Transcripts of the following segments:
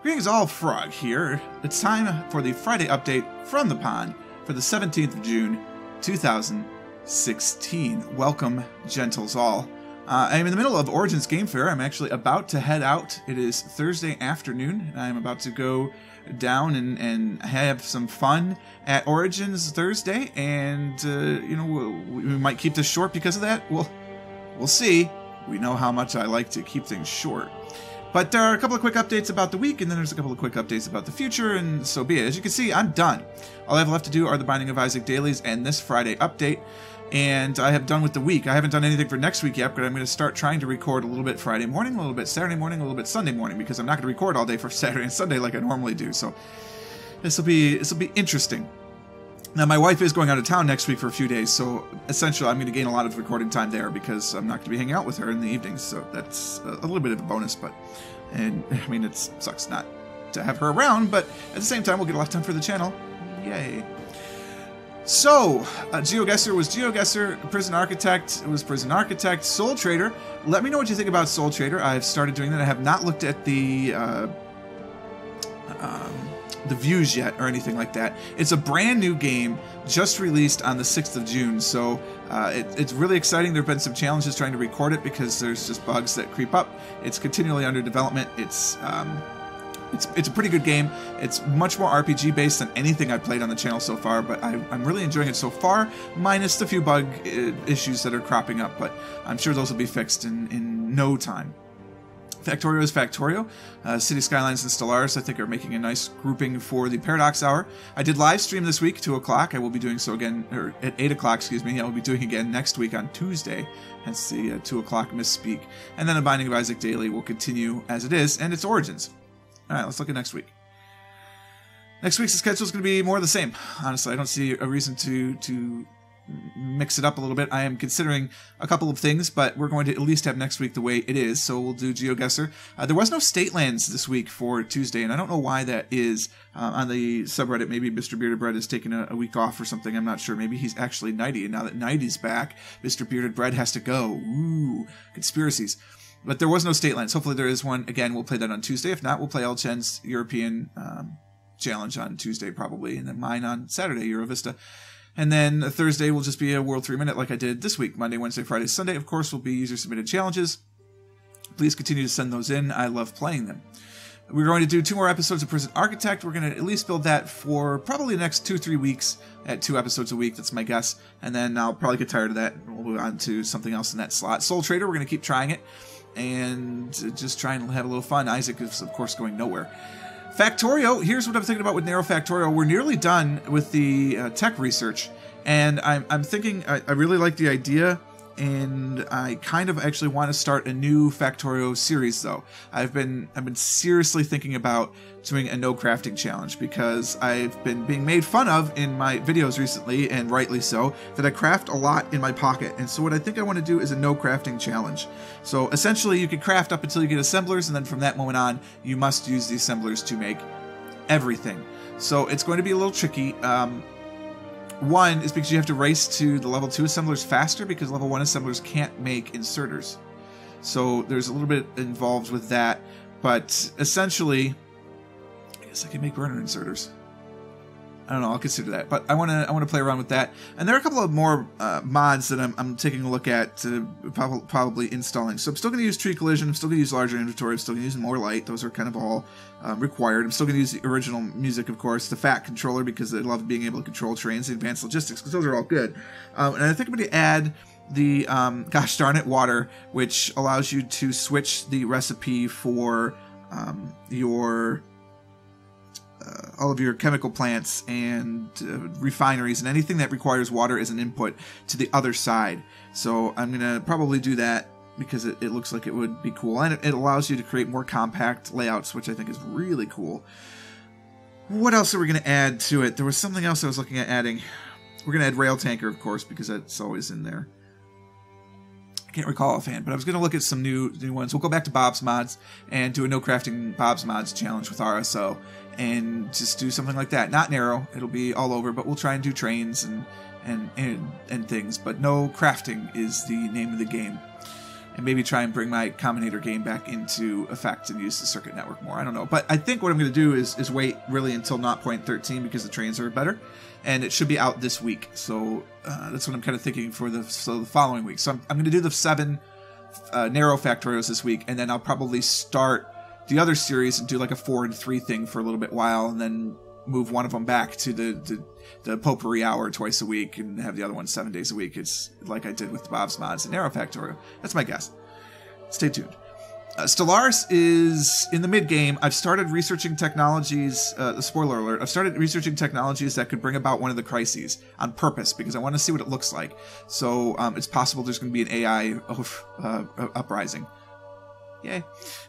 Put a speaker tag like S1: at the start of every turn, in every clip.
S1: Greetings all, Frog here. It's time for the Friday update from the pond for the 17th of June, 2016. Welcome, gentles all. I'm in the middle of Origins Game Fair. I'm actually about to head out. It is Thursday afternoon, and I'm about to go down and have some fun at Origins Thursday, and, you know, we might keep this short because of that. We'll see. We know how much I like to keep things short. But there are a couple of quick updates about the week, and then there's a couple of quick updates about the future, and so be it. As you can see, I'm done. All I have left to do are the Binding of Isaac dailies and this Friday update, and I have done with the week. I haven't done anything for next week yet, but I'm going to start trying to record a little bit Friday morning, a little bit Saturday morning, a little bit Sunday morning, because I'm not going to record all day for Saturday and Sunday like I normally do, so this will be interesting. Now, my wife is going out of town next week for a few days, so essentially I'm going to gain a lot of recording time there because I'm not going to be hanging out with her in the evenings, so that's a little bit of a bonus, and I mean, it sucks not to have her around, but at the same time, we'll get a lot of time for the channel. Yay. So, GeoGuessr was GeoGuessr, Prison Architect was Prison Architect, Soul Trader. Let me know what you think about Soul Trader. I've started doing that. I have not looked at the views yet or anything like that. It's a brand new game just released on the 6th of June, so it's really exciting. There have been some challenges trying to record it because there's just bugs that creep up. It's continually under development. It's a pretty good game. It's much more RPG based than anything I've played on the channel so far, but I'm really enjoying it so far, minus the few bug issues that are cropping up, but I'm sure those will be fixed in no time. Factorio is Factorio. City Skylines and Stellaris, I think, are making a nice grouping for the Paradox Hour. I did live stream this week, 2 o'clock. I will be doing so again, or at 8 o'clock, excuse me. I will be doing again next week on Tuesday, hence the 2 o'clock misspeak. And then the Binding of Isaac Daily will continue as it is, and its Origins. Alright, let's look at next week. Next week's schedule is going to be more of the same. Honestly, I don't see a reason to mix it up a little bit. I am considering a couple of things, but we're going to at least have next week the way it is, so we'll do GeoGuessr. There was no State Lands this week for Tuesday, and I don't know why that is. On the subreddit, maybe Mr. Bearded Bread has taken a week off or something. I'm not sure. Maybe he's actually Nighty, and now that Nighty's back, Mr. Bearded Bread has to go. Ooh, conspiracies. But there was no State Lands. Hopefully there is one. Again, we'll play that on Tuesday. If not, we'll play El Chen's European Challenge on Tuesday probably, and then mine on Saturday, Eurovista. And then Thursday will just be a World 3-Minute like I did this week. Monday, Wednesday, Friday, Sunday, of course, will be user-submitted challenges. Please continue to send those in. I love playing them. We're going to do 2 more episodes of Prison Architect. We're going to at least build that for probably the next 2-3 weeks at 2 episodes a week. That's my guess. And then I'll probably get tired of that. We'll move on to something else in that slot. Soul Trader, we're going to keep trying it and just try and have a little fun. Isaac is, of course, going nowhere. Factorio, here's what I'm thinking about with Narrow Factorio. We're nearly done with the tech research, and I'm thinking I really like the idea, and I kind of actually want to start a new Factorio series, though. I've been seriously thinking about doing a no crafting challenge because I've been being made fun of in my videos recently, and rightly so, that I craft a lot in my pocket. And so what I think I want to do is a no crafting challenge. So essentially you can craft up until you get assemblers, and then from that moment on you must use the assemblers to make everything. So it's going to be a little tricky. One is because you have to race to the level 2 assemblers faster because level 1 assemblers can't make inserters. So there's a little bit involved with that, but essentially I guess I can make burner inserters. I don't know, I'll consider that, but I want to play around with that. And there are a couple of more mods that I'm taking a look at, probably installing. So I'm still going to use Tree Collision, I'm still going to use Larger Inventory, I'm still going to use More Light. Those are kind of all required. I'm still going to use the original music, of course, the FAT controller, because I love being able to control trains, the Advanced Logistics, because those are all good. And I think I'm going to add the, gosh darn it, Water, which allows you to switch the recipe for your all of your chemical plants and refineries and anything that requires water as an input to the other side. So I'm going to probably do that because it looks like it would be cool. And it allows you to create more compact layouts, which I think is really cool. What else are we going to add to it? There was something else I was looking at adding. We're going to add Rail Tanker, of course, because that's always in there. I can't recall offhand, but I was going to look at some new ones. We'll go back to Bob's Mods and do a No Crafting Bob's Mods challenge with RSO. And just do something like that. Not narrow, it'll be all over, but we'll try and do trains and things. But no crafting is the name of the game. and maybe try and bring my Combinator game back into effect and use the circuit network more. I don't know. But I think what I'm going to do is wait really until 0.13 because the trains are better. And it should be out this week. So that's what I'm kind of thinking for the following week. So I'm going to do the 7 narrow Factorials this week. And then I'll probably start the other series and do like a 4 and 3 thing for a little bit while. And then move one of them back to the Potpourri Hour twice a week and have the other one 7 days a week. It's like I did with Bob's Mods and Narrow Factorial. That's my guess. Stay tuned. Stellaris is in the mid-game. I've started researching technologies, spoiler alert, I've started researching technologies that could bring about one of the crises on purpose because I want to see what it looks like. So it's possible there's going to be an AI uprising. Yay.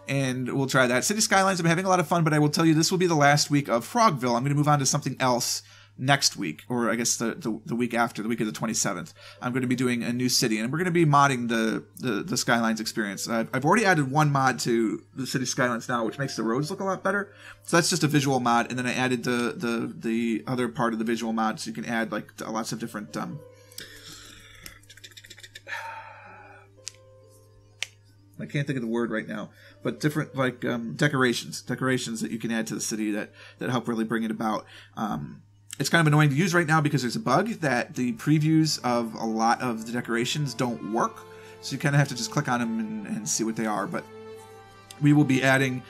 S1: And we'll try that. City Skylines, I'm having a lot of fun, but I will tell you this will be the last week of Frogville. I'm going to move on to something else next week, or I guess the week after, the week of the 27th. I'm going to be doing a new city, and we're going to be modding the Skylines experience. I've already added one mod to the City Skylines now, which makes the roads look a lot better. So that's just a visual mod, and then I added the other part of the visual mod, so you can add like lots of different I can't think of the word right now, but different like decorations that you can add to the city that help really bring it about. It's kind of annoying to use right now because there's a bug that the previews of a lot of the decorations don't work, so you kind of have to just click on them and see what they are. But we will be adding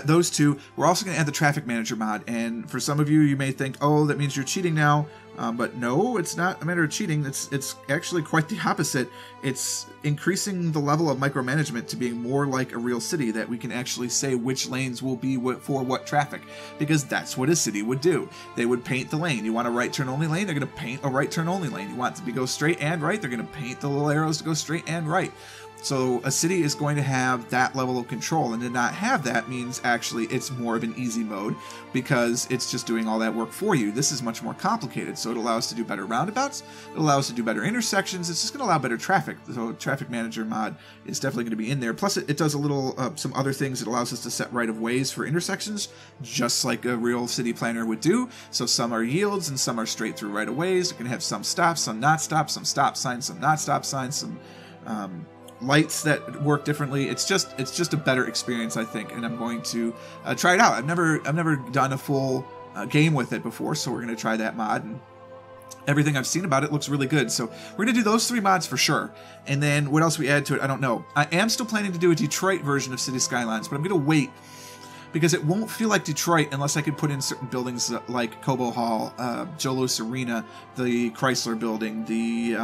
S1: those two. We're also going to add the Traffic Manager mod, and for some of you, you may think, oh, that means you're cheating now. But no, it's not a matter of cheating. It's actually quite the opposite. It's increasing the level of micromanagement to being more like a real city, that we can actually say which lanes will be for what traffic, because that's what a city would do. They would paint the lane. You want a right turn only lane, they're going to paint a right turn only lane. You want it to go straight and right, they're going to paint the little arrows to go straight and right. So a city is going to have that level of control, and to not have that means actually it's more of an easy mode because it's just doing all that work for you. This is much more complicated, so it allows us to do better roundabouts, it allows us to do better intersections, it's just going to allow better traffic. So Traffic Manager mod is definitely going to be in there. Plus it does a little, some other things. It allows us to set right-of-ways for intersections, just like a real city planner would do. So some are yields and some are straight through right-of-ways. You can have some stops, some not stops, some stop signs, some not stop signs, some lights that work differently. It's just a better experience, I think, and I'm going to try it out. I've never done a full game with it before, so we're going to try that mod, and everything I've seen about it looks really good. So we're going to do those 3 mods for sure. And then what else we add to it, I don't know. I am still planning to do a Detroit version of City Skylines, but I'm going to wait because it won't feel like Detroit unless I could put in certain buildings like Cobo Hall, Joe Louis Arena, the Chrysler Building, the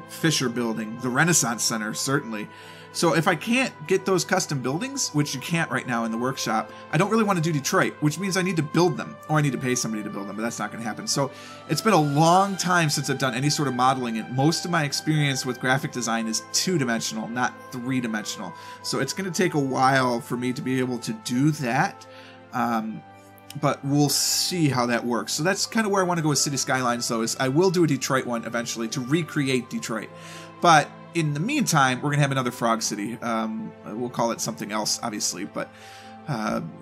S1: Fisher Building, the Renaissance Center, certainly. So if I can't get those custom buildings, which you can't right now in the workshop, I don't really want to do Detroit, which means I need to build them, or I need to pay somebody to build them, but that's not going to happen. So it's been a long time since I've done any sort of modeling, and most of my experience with graphic design is 2-dimensional, not 3-dimensional. So it's going to take a while for me to be able to do that. But we'll see how that works. So that's kind of where I want to go with City Skylines, though, is I will do a Detroit one eventually to recreate Detroit. But in the meantime, we're going to have another Frog City. We'll call it something else, obviously, but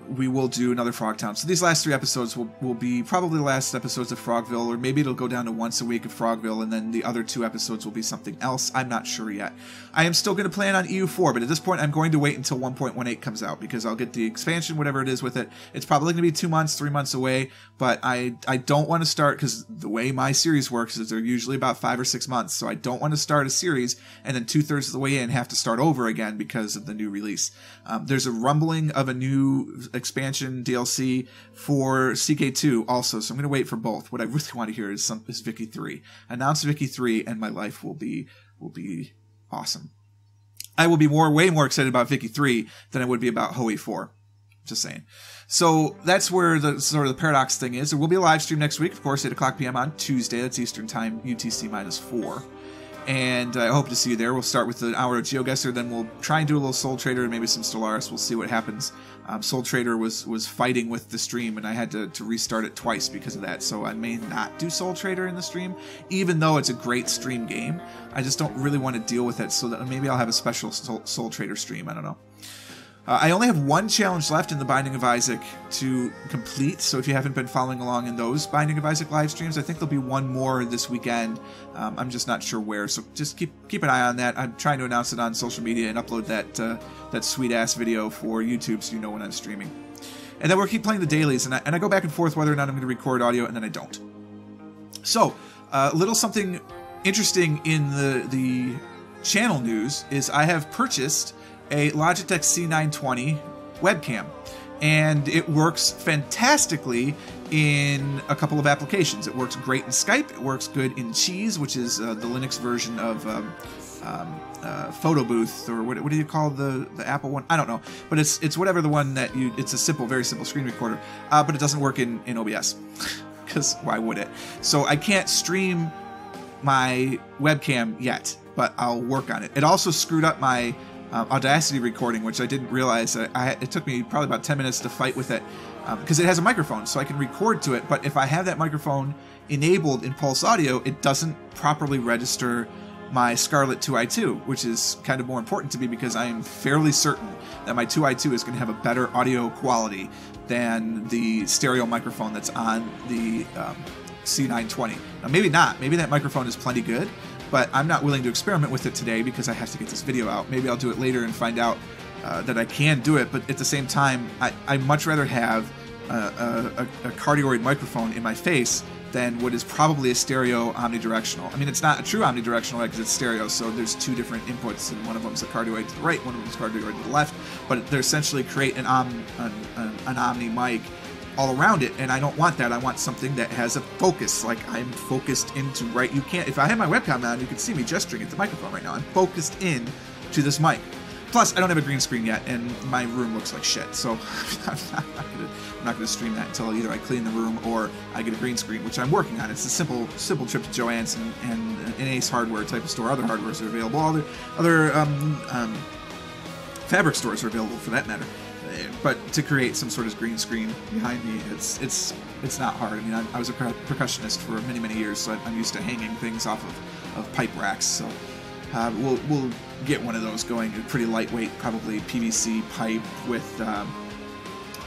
S1: we will do another Frogtown. So these last 3 episodes will be probably the last episodes of Frogville, or maybe it'll go down to once a week of Frogville, and then the other 2 episodes will be something else. I'm not sure yet. I am still going to plan on EU4, but at this point I'm going to wait until 1.18 comes out, because I'll get the expansion, whatever it is with it. It's probably going to be 2 months, 3 months away, but I don't want to start, because the way my series works is they're usually about 5 or 6 months, so I don't want to start a series and then 2/3 of the way in have to start over again because of the new release. There's a rumbling of a new expansion DLC for CK2 also, so I'm going to wait for both. Is want to hear is Vicky 3. Announce Vicky 3 and my life will be awesome. I will be way more excited about Vicky 3 than I would be about Hoey 4. Just saying. So that's where the sort of the paradox thing is. There will be a live stream next week, of course, 8 o'clock p.m. on Tuesday. That's Eastern Time, UTC -4. And I hope to see you there. We'll start with an hour of GeoGuessr, then we'll try and do a little Soul Trader and maybe some Stellaris. We'll see what happens. Soul Trader was fighting with the stream, and I had to restart it twice because of that. So I may not do Soul Trader in the stream, even though it's a great stream game. I just don't really want to deal with it, so that maybe I'll have a special Soul Trader stream. I don't know. I only have one challenge left in the Binding of Isaac to complete, so if you haven't been following along in those Binding of Isaac live streams, I think there'll be one more this weekend. I'm just not sure where, so just keep an eye on that. I'm trying to announce it on social media and upload that sweet-ass video for YouTube so you know when I'm streaming. And then we'll keep playing the dailies, and I go back and forth whether or not I'm going to record audio, and then I don't. So, a little something interesting in the channel news is I have purchased a Logitech C920 webcam, and it works fantastically in a couple of applications. It works great in Skype. It works good in Cheese, which is the Linux version of Photo Booth, or what do you call the Apple one? I don't know, but it's whatever the one that it's a very simple screen recorder, but it doesn't work in OBS because why would it? So I can't stream my webcam yet, but I'll work on it. It also screwed up my Audacity recording, which I didn't realize. It took me probably about 10 minutes to fight with it because it has a microphone, so I can record to it. But if I have that microphone enabled in Pulse Audio, it doesn't properly register my Scarlett 2i2, which is kind of more important to me because I am fairly certain that my 2i2 is going to have a better audio quality than the stereo microphone that's on the C920. Now, maybe not. Maybe that microphone is plenty good, but I'm not willing to experiment with it today because I have to get this video out. Maybe I'll do it later and find out that I can do it, but at the same time, I'd much rather have a cardioid microphone in my face than what is probably a stereo omnidirectional. I mean, it's not a true omnidirectional because it's stereo, so there's two different inputs, and one of them's a cardioid to the right, one of them's cardioid to the left, but they essentially create an omni mic all around it, and I don't want that. I want something that has a focus, like I'm focused into right. You can't, if I had my webcam on, you could see me gesturing at the microphone right now. I'm focused in to this mic. Plus, I don't have a green screen yet, and my room looks like shit, so I'm not gonna stream that until either I clean the room or I get a green screen, which I'm working on. It's a simple trip to Joann's and an Ace Hardware type of store. Other hardwares are available. Other fabric stores are available for that matter. But to create some sort of green screen behind me, it's not hard. I mean, I was a percussionist for many years, so I'm used to hanging things off of pipe racks. So we'll get one of those going. A pretty lightweight, probably PVC pipe with I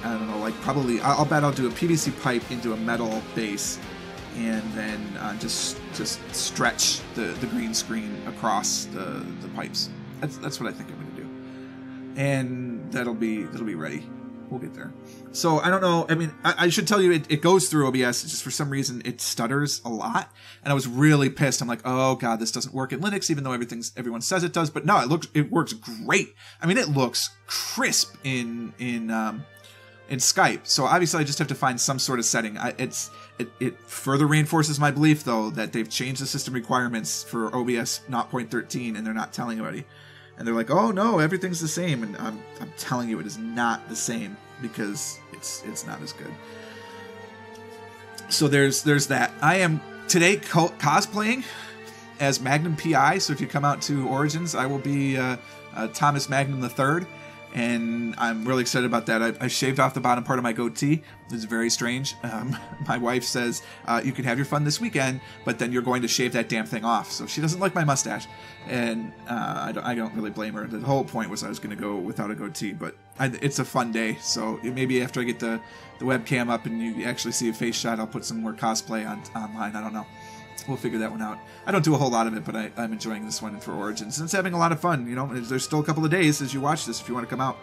S1: don't know, like probably I'll bet I'll do a PVC pipe into a metal base, and then just stretch the green screen across the pipes. That's what I think I'm going to do, and that'll be ready. We'll get there. So I don't know. I mean, I should tell you, it goes through OBS. It's just for some reason it stutters a lot, and I was really pissed. I'm like, oh god, this doesn't work in Linux, even though everyone says it does. But no, it works great. I mean, it looks crisp in Skype. So obviously, I just have to find some sort of setting. It further reinforces my belief, though, that they've changed the system requirements for OBS 0.13, and they're not telling anybody. And they're like, oh no, everything's the same, and I'm telling you, it is not the same because it's not as good. So there's that. I am today cosplaying as Magnum PI. So if you come out to Origins, I will be Thomas Magnum III. And I'm really excited about that. I shaved off the bottom part of my goatee. It's very strange. My wife says, you can have your fun this weekend, but then you're going to shave that damn thing off. So she doesn't like my mustache. And I don't really blame her. The whole point was I was going to go without a goatee, but it's a fun day. So maybe after I get the webcam up and you actually see a face shot, I'll put some more cosplay online. I don't know. We'll figure that one out. I don't do a whole lot of it, but I'm enjoying this one for Origins. And it's having a lot of fun. You know, there's still a couple of days as you watch this if you want to come out.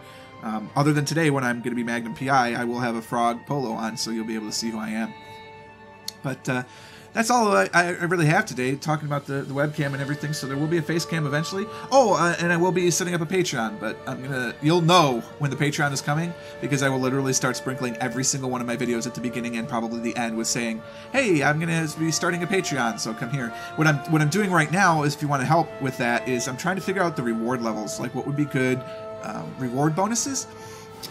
S1: Other than today, when I'm going to be Magnum PI, I will have a frog polo on, so you'll be able to see who I am. But that's all I really have today, talking about the webcam and everything. So there will be a face cam eventually. Oh, and I will be setting up a Patreon, but you'll know when the Patreon is coming, because I will literally start sprinkling every single one of my videos at the beginning and probably the end with saying, hey, I'm going to be starting a Patreon, so come here. What I'm doing right now is, if you want to help with that, is I'm trying to figure out the reward levels, like what would be good reward bonuses.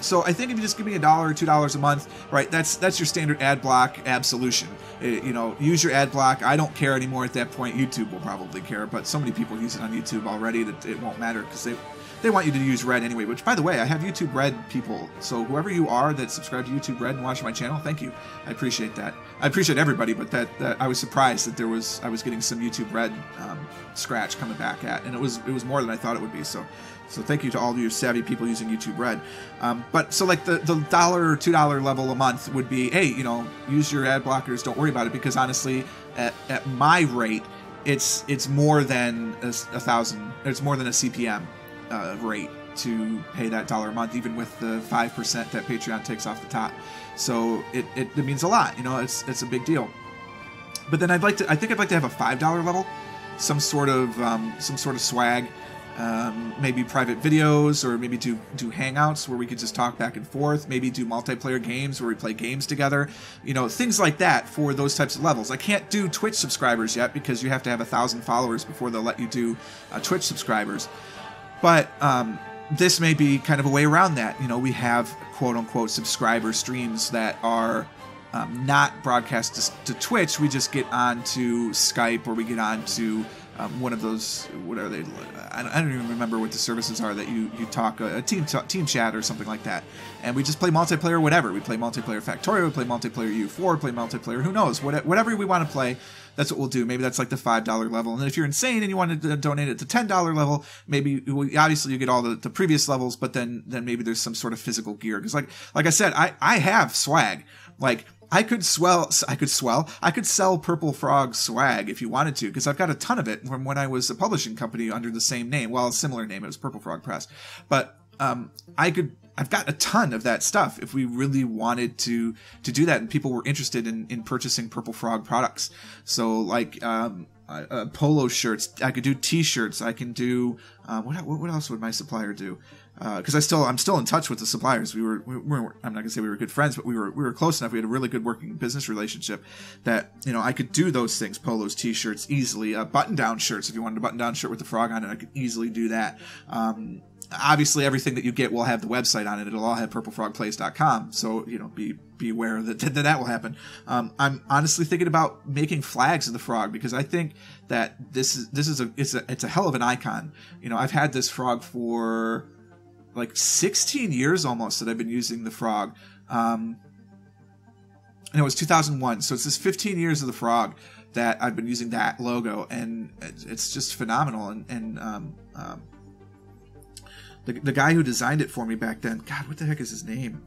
S1: So I think if you just give me $1 or $2 a month, right, that's your standard ad block absolution. Use your ad block. I don't care anymore at that point. YouTube will probably care, but so many people use it on YouTube already that it won't matter, because they want you to use Red anyway, which, by the way, I have YouTube Red people. So whoever you are that subscribe to YouTube Red and watch my channel, thank you. I appreciate that. I appreciate everybody, but that I was surprised that I was getting some YouTube Red scratch coming back at, and it was more than I thought it would be. So thank you to all of you savvy people using YouTube Red. But so like the $1 or $2 level a month would be, hey, you know, use your ad blockers, don't worry about it, because honestly, at my rate, it's more than it's more than a CPM rate to pay that $1 a month, even with the 5% that Patreon takes off the top. So it means a lot, you know, it's a big deal. But then I think I'd like to have a $5 level, some sort of swag. Maybe private videos, or maybe do hangouts where we could just talk back and forth, maybe do multiplayer games where we play games together, you know, things like that for those types of levels. I can't do Twitch subscribers yet because you have to have 1,000 followers before they'll let you do Twitch subscribers. But this may be kind of a way around that. You know, we have quote-unquote subscriber streams that are not broadcast to Twitch. We just get onto Skype, or we get onto one of those, what are they? I don't even remember what the services are that you talk, a team chat or something like that. And we just play multiplayer, whatever. We play multiplayer Factorio, we play multiplayer U4, play multiplayer, who knows, whatever we want to play. That's what we'll do. Maybe that's like the $5 level. And then if you're insane and you want to donate it to $10 level, maybe obviously you get all the previous levels, but then maybe there's some sort of physical gear. Because like I said, I have swag. Like, I could sell Purple Frog swag if you wanted to, because I've got a ton of it from when I was a publishing company under the same name. Well, a similar name. It was Purple Frog Press. But I've got a ton of that stuff if we really wanted to do that, and people were interested in purchasing Purple Frog products. So like polo shirts, I could do t-shirts, I can do what else would my supplier do? Because I'm still in touch with the suppliers. We were I'm not gonna say we were good friends, but we were close enough. We had a really good working business relationship that, you know, I could do those things: polos, t-shirts, easily. Button-down shirts. If you wanted a button-down shirt with the frog on it, I could easily do that. Obviously, everything that you get will have the website on it. It'll all have purplefrogplays.com. So, you know, be aware that will happen. I'm honestly thinking about making flags of the frog, because I think that it's a hell of an icon. You know, I've had this frog for like 16 years almost that I've been using the frog. And it was 2001. So it's this 15 years of the frog that I've been using that logo, and it's just phenomenal. And the guy who designed it for me back then, God, what the heck is his name?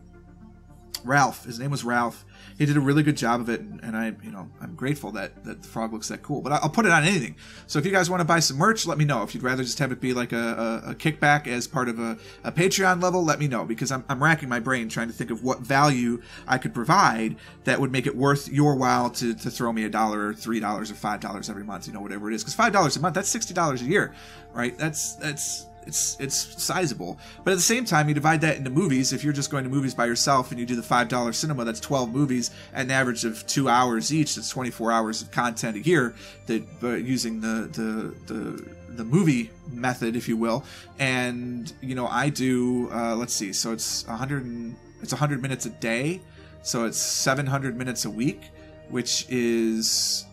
S1: Ralph. His name was Ralph. He did a really good job of it, and I'm grateful that the frog looks that cool. But I'll put it on anything. So if you guys want to buy some merch, let me know. If you'd rather just have it be like a kickback as part of a Patreon level, let me know, because I'm racking my brain trying to think of what value I could provide that would make it worth your while to throw me $1 or $3 or $5 every month, you know, whatever it is. Because $5 a month, that's $60 a year, right? It's sizable. But at the same time, you divide that into movies. If you're just going to movies by yourself and you do the $5 cinema, that's 12 movies at an average of 2 hours each. That's 24 hours of content a year, that using the movie method, if you will. And, you know, I do, let's see, so it's 100 minutes a day. So it's 700 minutes a week, which is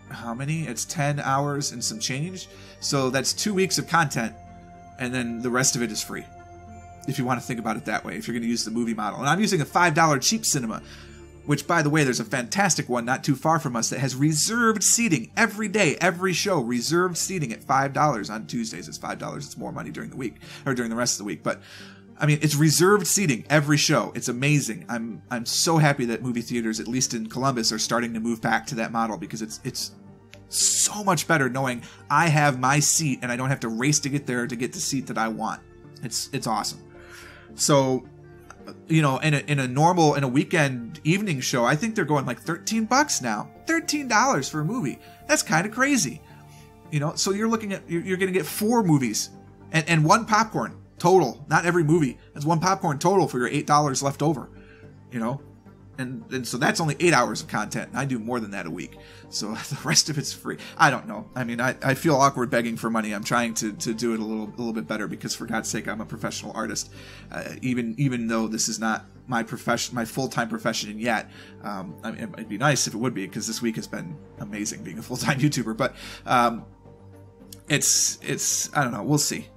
S1: how many? It's 10 hours and some change. So that's 2 weeks of content. And then the rest of it is free, if you want to think about it that way, if you're going to use the movie model. And I'm using a $5 cheap cinema, which, by the way, there's a fantastic one not too far from us that has reserved seating every day, every show, reserved seating at $5. On Tuesdays, it's $5. It's more money during the week, or during the rest of the week. But, I mean, it's reserved seating every show. It's amazing. I'm so happy that movie theaters, at least in Columbus, are starting to move back to that model, because it's so much better knowing I have my seat and I don't have to race to get there to get the seat that I want. It's awesome. So, you know, in a weekend evening show, I think they're going like $13 now. $13 for a movie. That's kind of crazy. You know, so you're looking at, you're going to get 4 movies and 1 popcorn total. Not every movie. That's 1 popcorn total for your $8 left over, you know? And so that's only 8 hours of content. I do more than that a week. So the rest of it's free. I don't know. I mean, I feel awkward begging for money. I'm trying to do it a little bit better, because for God's sake, I'm a professional artist. Even though this is not my profession, my full-time profession yet. I mean, it'd be nice if it would be, because this week has been amazing being a full-time YouTuber. But it's I don't know. We'll see.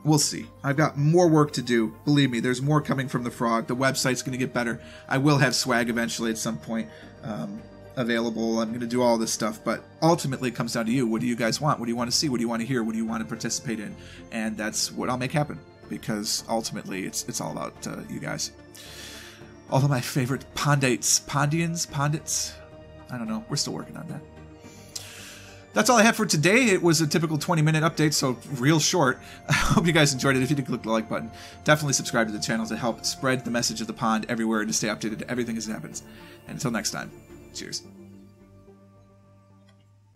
S1: We'll see. I've got more work to do. Believe me, there's more coming from the Frog. The website's going to get better. I will have swag eventually at some point available. I'm going to do all this stuff, but ultimately it comes down to you. What do you guys want? What do you want to see? What do you want to hear? What do you want to participate in? And that's what I'll make happen, because ultimately it's all about you guys. All of my favorite pundits, I don't know. We're still working on that. That's all I had for today. It was a typical 20-minute update, so real short. I hope you guys enjoyed it. If you did, click the like button. Definitely subscribe to the channel to help spread the message of the pond everywhere and to stay updated to everything as it happens. And until next time, cheers.